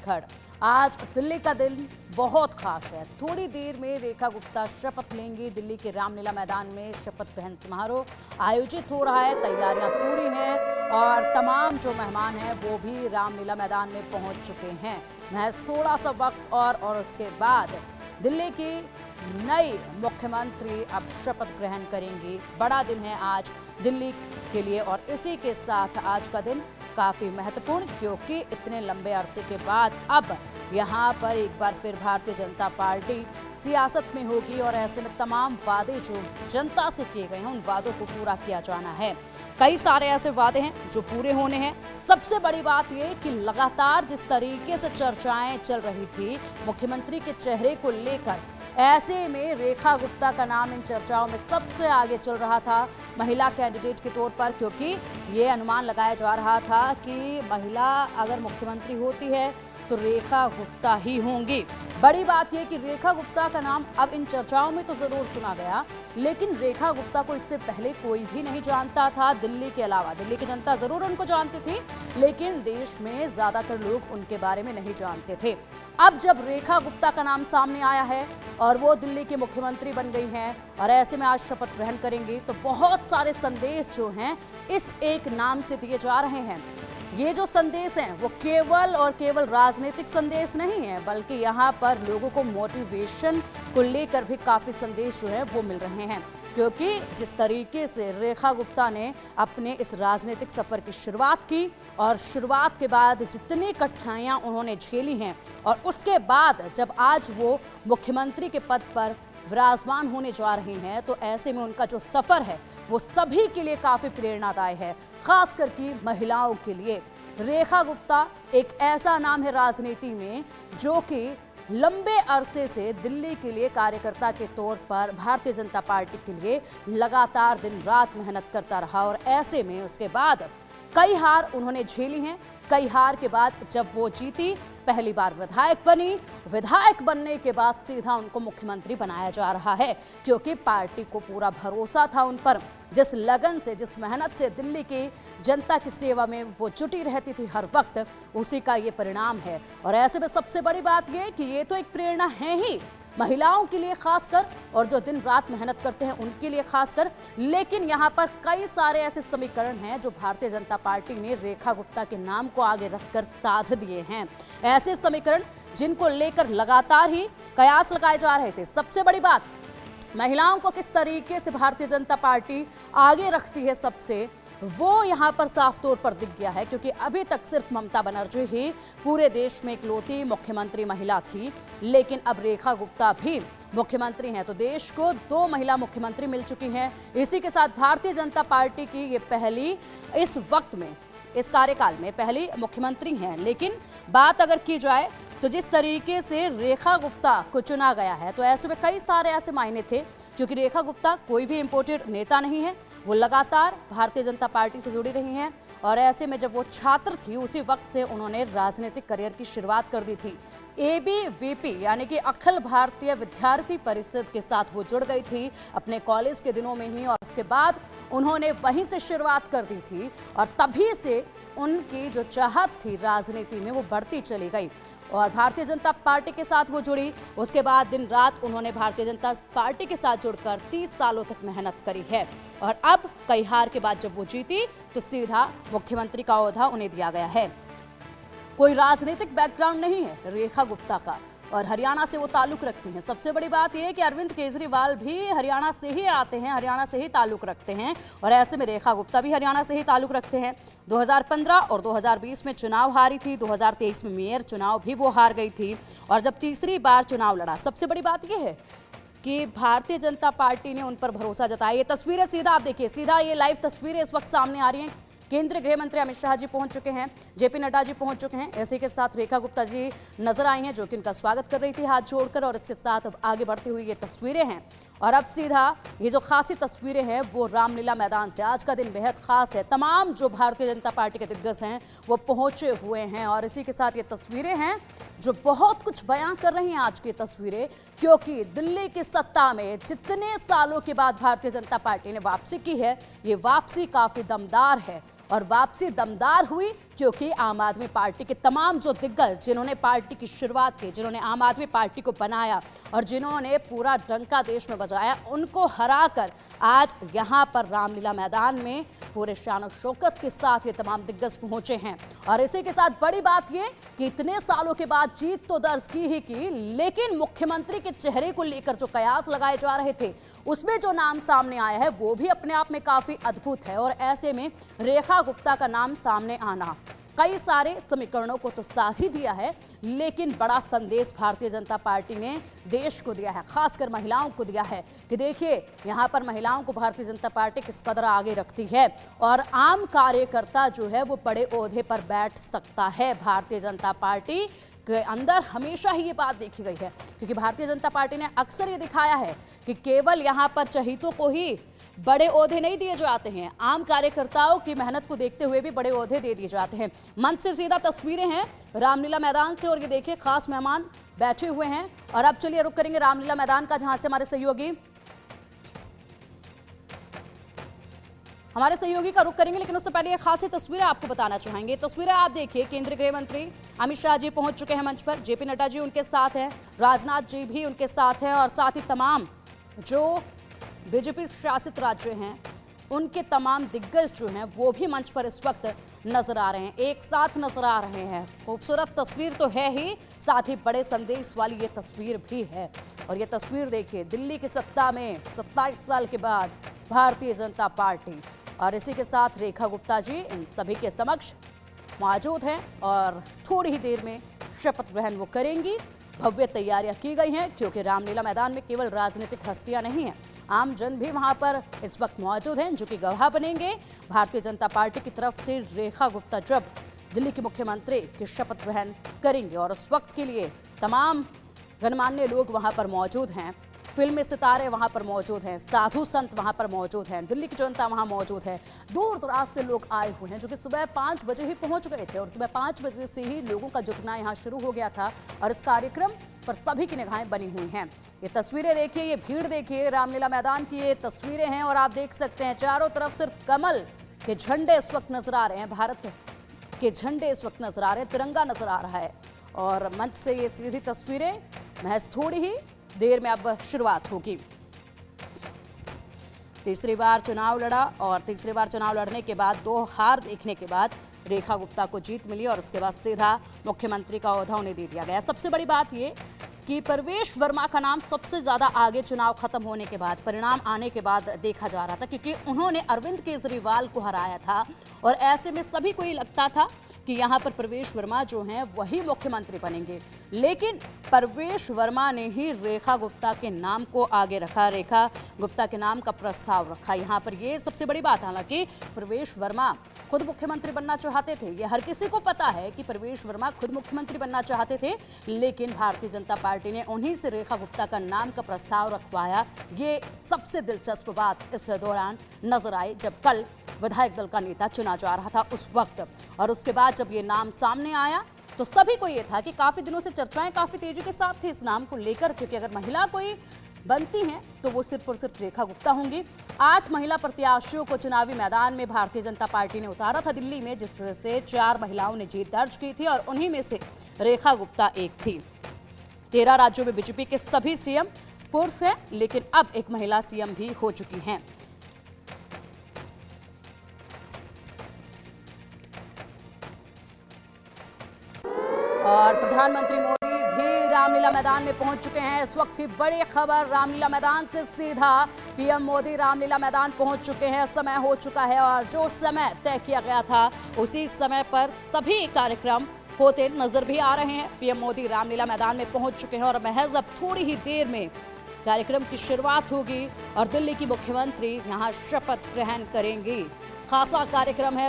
खड़। आज दिल्ली का दिन बहुत खास है। थोड़ी देर में रेखा गुप्ता शपथ लेंगी। दिल्ली के रामलीला मैदान में शपथ ग्रहण समारोह आयोजित हो रहा है। तैयारियां पूरी हैं और तमाम जो मेहमान हैं वो भी रामलीला मैदान में पहुंच चुके हैं। महज थोड़ा सा वक्त और उसके बाद दिल्ली की नई मुख्यमंत्री अब शपथ ग्रहण करेंगी। बड़ा दिन है आज दिल्ली के लिए और इसी के साथ आज का दिन काफी महत्वपूर्ण, क्योंकि इतने लंबे अरसे के बाद अब यहाँ पर एक बार फिर भारतीय जनता पार्टी सियासत में होगी और ऐसे में तमाम वादे जो जनता से किए गए हैं उन वादों को पूरा किया जाना है। कई सारे ऐसे वादे हैं जो पूरे होने हैं। सबसे बड़ी बात यह कि लगातार जिस तरीके से चर्चाएं चल रही थी मुख्यमंत्री के चेहरे को लेकर, ऐसे में रेखा गुप्ता का नाम इन चर्चाओं में सबसे आगे चल रहा था महिला कैंडिडेट के तौर पर, क्योंकि ये अनुमान लगाया जा रहा था कि महिला अगर मुख्यमंत्री होती है तो रेखा गुप्ता ही होंगी। बड़ी बात यह कि रेखा गुप्ता का नाम अब इन चर्चाओं में तो जरूर सुना गया, लेकिन रेखा गुप्ता को इससे पहले कोई भी नहीं जानता था दिल्ली के अलावा। दिल्ली की जनता जरूर उनको जानती थी, लेकिन देश में ज्यादातर लोग उनके बारे में नहीं जानते थे। अब जब रेखा गुप्ता का नाम सामने आया है और वो दिल्ली की मुख्यमंत्री बन गई हैं और ऐसे में आज शपथ ग्रहण करेंगी, तो बहुत सारे संदेश जो हैं इस एक नाम से दिए जा रहे हैं। ये जो संदेश हैं वो केवल और केवल राजनीतिक संदेश नहीं है, बल्कि यहाँ पर लोगों को मोटिवेशन को लेकर भी काफी संदेश जो है वो मिल रहे हैं। क्योंकि जिस तरीके से रेखा गुप्ता ने अपने इस राजनीतिक सफर की शुरुआत की और शुरुआत के बाद जितनी कठिनाइयां उन्होंने झेली हैं और उसके बाद जब आज वो मुख्यमंत्री के पद पर विराजमान होने जा रही हैं, तो ऐसे में उनका जो सफर है वो सभी के लिए काफी प्रेरणादायक है, खास करके महिलाओं के लिए। रेखा गुप्ता एक ऐसा नाम है राजनीति में जो कि लंबे अरसे से दिल्ली के लिए कार्यकर्ता के तौर पर भारतीय जनता पार्टी के लिए लगातार दिन रात मेहनत करता रहा और ऐसे में उसके बाद कई हार उन्होंने झेली हैं। कई हार के बाद जब वो जीती, पहली बार विधायक बनी। विधायक बनने के बाद सीधा उनको मुख्यमंत्री बनाया जा रहा है, क्योंकि पार्टी को पूरा भरोसा था उन पर। जिस लगन से, जिस मेहनत से दिल्ली की जनता की सेवा में वो जुटी रहती थी हर वक्त, उसी का ये परिणाम है। और ऐसे में सबसे बड़ी बात ये कि ये तो एक प्रेरणा है ही महिलाओं के लिए खासकर, और जो दिन रात मेहनत करते हैं उनके लिए खासकर। लेकिन यहाँ पर कई सारे ऐसे समीकरण हैं जो भारतीय जनता पार्टी ने रेखा गुप्ता के नाम को आगे रखकर साध दिए हैं। ऐसे समीकरण जिनको लेकर लगातार ही कयास लगाए जा रहे थे। सबसे बड़ी बात, महिलाओं को किस तरीके से भारतीय जनता पार्टी आगे रखती है सबसे, वो यहाँ पर साफ तौर पर दिख गया है। क्योंकि अभी तक सिर्फ ममता बनर्जी ही पूरे देश में इकलौती मुख्यमंत्री महिला थी, लेकिन अब रेखा गुप्ता भी मुख्यमंत्री हैं, तो देश को 2 महिला मुख्यमंत्री मिल चुकी हैं। इसी के साथ भारतीय जनता पार्टी की ये पहली, इस वक्त में, इस कार्यकाल में पहली मुख्यमंत्री हैं। लेकिन बात अगर की जाए तो जिस तरीके से रेखा गुप्ता को चुना गया है, तो ऐसे में कई सारे ऐसे मायने थे, क्योंकि रेखा गुप्ता कोई भी इम्पोर्टेड नेता नहीं है। वो लगातार भारतीय जनता पार्टी से जुड़ी रही हैं और ऐसे में जब वो छात्र थी उसी वक्त से उन्होंने राजनीतिक करियर की शुरुआत कर दी थी। ABVP यानी कि अखिल भारतीय विद्यार्थी परिषद के साथ वो जुड़ गई थी अपने कॉलेज के दिनों में ही, और उसके बाद उन्होंने वहीं से शुरुआत कर दी थी और तभी से उनकी जो चाहत थी राजनीति में वो बढ़ती चली गई और भारतीय जनता पार्टी के साथ वो जुड़ी। उसके बाद दिन रात उन्होंने भारतीय जनता पार्टी के साथ जुड़कर 30 सालों तक मेहनत करी है और अब कई हार के बाद जब वो जीती तो सीधा मुख्यमंत्री का ओहदा उन्हें दिया गया है। कोई राजनीतिक बैकग्राउंड नहीं है रेखा गुप्ता का और हरियाणा से वो ताल्लुक रखती हैं। सबसे बड़ी बात यह है कि अरविंद केजरीवाल भी हरियाणा से ही आते हैं, हरियाणा से ही ताल्लुक रखते हैं और ऐसे में रेखा गुप्ता भी हरियाणा से ही ताल्लुक रखते हैं। 2015 और 2020 में चुनाव हारी थी, 2023 में मेयर चुनाव भी वो हार गई थी और जब तीसरी बार चुनाव लड़ा, सबसे बड़ी बात यह है कि भारतीय जनता पार्टी ने उन पर भरोसा जताया। ये तस्वीरें सीधा आप देखिए, सीधा ये लाइव तस्वीरें इस वक्त सामने आ रही हैं। केंद्रीय गृह मंत्री अमित शाह जी पहुंच चुके हैं, JP नड्डा जी पहुंच चुके हैं, इसी के साथ रेखा गुप्ता जी नजर आई हैं जो कि इनका स्वागत कर रही थी हाथ जोड़कर और इसके साथ अब आगे बढ़ती हुई ये तस्वीरें हैं। और अब सीधा ये जो खासी तस्वीरें हैं वो रामलीला मैदान से। आज का दिन बेहद खास है, तमाम जो भारतीय जनता पार्टी के दिग्गज हैं वो पहुंचे हुए हैं और इसी के साथ ये तस्वीरें हैं जो बहुत कुछ बयां कर रही हैं आज की तस्वीरें, क्योंकि दिल्ली की सत्ता में जितने सालों के बाद भारतीय जनता पार्टी ने वापसी की है, ये वापसी काफी दमदार है और वापसी दमदार हुई, क्योंकि आम आदमी पार्टी के तमाम जो दिग्गज जिन्होंने पार्टी की शुरुआत की, जिन्होंने आम आदमी पार्टी को बनाया और जिन्होंने पूरा डंका देश में बजाया, उनको हराकर आज यहां पर रामलीला मैदान में पूरे शान शौकत के साथ ये तमाम दिग्गज पहुंचे हैं। और इसी के साथ बड़ी बात ये कि इतने सालों के बाद जीत तो दर्ज की ही की, लेकिन मुख्यमंत्री के चेहरे को लेकर जो कयास लगाए जा रहे थे, उसमें जो नाम सामने आया है वो भी अपने आप में काफी अद्भुत है। और ऐसे में रेखा गुप्ता का नाम सामने आना कई सारे समीकरणों को तो साथ ही दिया है, लेकिन बड़ा संदेश भारतीय जनता पार्टी ने देश को दिया है, खासकर महिलाओं को दिया है कि देखिए यहां पर महिलाओं को भारतीय जनता पार्टी किस कदर आगे रखती है और आम कार्यकर्ता जो है वो बड़े ओहदे पर बैठ सकता है। भारतीय जनता पार्टी के अंदर हमेशा ही ये बात देखी गई है, क्योंकि भारतीय जनता पार्टी ने अक्सर ये दिखाया है कि केवल यहाँ पर चहीतों को ही बड़े ओहदे नहीं दिए जाते हैं, आम कार्यकर्ताओं की मेहनत को देखते हुए भी बड़े ओहदे दे दिए जाते हैं। मंच से सीधा तस्वीरें हैं रामलीला मैदान से, और ये देखिए खास मेहमान बैठे हुए हैं। और अब चलिए रुक करेंगे रामलीला मैदान का, जहां से हमारे सहयोगी का रुख करेंगे, लेकिन उससे पहले ये खास तस्वीरें आपको बताना चाहेंगे। तस्वीरें आप देखिए, केंद्रीय गृह मंत्री अमित शाह जी पहुंच चुके हैं मंच पर, जेपी नड्डा जी उनके साथ हैं, राजनाथ जी भी उनके साथ हैं, और साथ ही तमाम जो बीजेपी शासित राज्य हैं उनके तमाम दिग्गज जो हैं वो भी मंच पर इस वक्त नजर आ रहे हैं, एक साथ नजर आ रहे हैं। खूबसूरत तस्वीर तो है ही, साथ ही बड़े संदेश वाली ये तस्वीर भी है। और ये तस्वीर देखिए, दिल्ली की सत्ता में 27 साल के बाद भारतीय जनता पार्टी, और इसी के साथ रेखा गुप्ता जी इन सभी के समक्ष मौजूद हैं और थोड़ी ही देर में शपथ ग्रहण वो करेंगी। भव्य तैयारियां की गई हैं, क्योंकि रामलीला मैदान में केवल राजनीतिक हस्तियां नहीं हैं, आम जन भी वहां पर इस वक्त मौजूद हैं, जो कि गवाह बनेंगे। भारतीय जनता पार्टी की तरफ से रेखा गुप्ता जब दिल्ली के मुख्यमंत्री की शपथ ग्रहण करेंगे, और उस वक्त के लिए तमाम गणमान्य लोग वहां पर मौजूद हैं, फिल्मी सितारे वहां पर मौजूद हैं, साधु संत वहां पर मौजूद हैं, दिल्ली की जनता वहां मौजूद है, दूर दराज से लोग आए हुए हैं, जो कि सुबह 5 बजे ही पहुंच गए थे, और सुबह 5 बजे से ही लोगों का जुटना यहाँ शुरू हो गया था, और इस कार्यक्रम पर सभी की निगाहें बनी हुई हैं। ये तस्वीरें देखिए, ये भीड़ देखिए, रामलीला मैदान की ये तस्वीरें हैं, और आप देख सकते हैं चारों तरफ सिर्फ कमल के झंडे इस वक्त नजर आ रहे हैं, भारत के झंडे इस वक्त नजर आ रहे हैं, तिरंगा नजर आ रहा है। और मंच से ये सीधी तस्वीरें महज थोड़ी ही देर में अब शुरुआत होगी। तीसरी बार चुनाव लड़ा, और तीसरी बार चुनाव लड़ने के बाद 2 हार देखने के बाद रेखा गुप्ता को जीत मिली, और उसके बाद सीधा मुख्यमंत्री का ओहदा उन्हें दे दिया गया। सबसे बड़ी बात ये कि परवेश वर्मा का नाम सबसे ज्यादा आगे चुनाव खत्म होने के बाद, परिणाम आने के बाद देखा जा रहा था, क्योंकि उन्होंने अरविंद केजरीवाल को हराया था, और ऐसे में सभी को ये लगता था कि यहाँ पर परवेश वर्मा जो हैं वही मुख्यमंत्री बनेंगे। लेकिन परवेश वर्मा ने ही रेखा गुप्ता के नाम को आगे रखा, रेखा गुप्ता के नाम का प्रस्ताव रखा। यहाँ पर ये सबसे बड़ी बात, हालांकि परवेश वर्मा खुद मुख्यमंत्री बनना चाहते थे, ये हर किसी को पता है कि परवेश वर्मा खुद मुख्यमंत्री बनना चाहते थे, लेकिन भारतीय जनता पार्टी ने उन्हीं से रेखा गुप्ता का नाम का प्रस्ताव रखवाया। ये सबसे दिलचस्प बात इस दौरान नजर आई, जब कल विधायक दल का नेता चुना जा रहा था उस वक्त। और उसके बाद जब ये नाम सामने आया तो सभी को ये था कि काफी दिनों से चर्चाएं काफी तेजी के साथ थी इस नाम को लेकर, क्योंकि अगर महिला कोई बनती हैं तो वो सिर्फ और सिर्फ रेखा गुप्ता होंगी। 8 महिला प्रत्याशियों को चुनावी मैदान में भारतीय जनता पार्टी ने उतारा था दिल्ली में, जिस वजह से 4 महिलाओं ने जीत दर्ज की थी, और उन्हीं में से रेखा गुप्ता एक थी। 13 राज्यों में बीजेपी के सभी सीएम पुरुष हैं, लेकिन अब एक महिला सीएम भी हो चुकी हैं। और प्रधानमंत्री मोदी भी रामलीला मैदान में पहुंच चुके हैं। इस वक्त की बड़ी खबर, रामलीला मैदान से सीधा पीएम मोदी रामलीला मैदान पहुंच चुके हैं। समय हो चुका है, और जो समय तय किया गया था उसी समय पर सभी कार्यक्रम होते नजर भी आ रहे हैं। पीएम मोदी रामलीला मैदान में पहुंच चुके हैं, और महज अब थोड़ी ही देर में कार्यक्रम की शुरुआत होगी, और दिल्ली की मुख्यमंत्री यहां शपथ ग्रहण करेंगी। खासा कार्यक्रम है।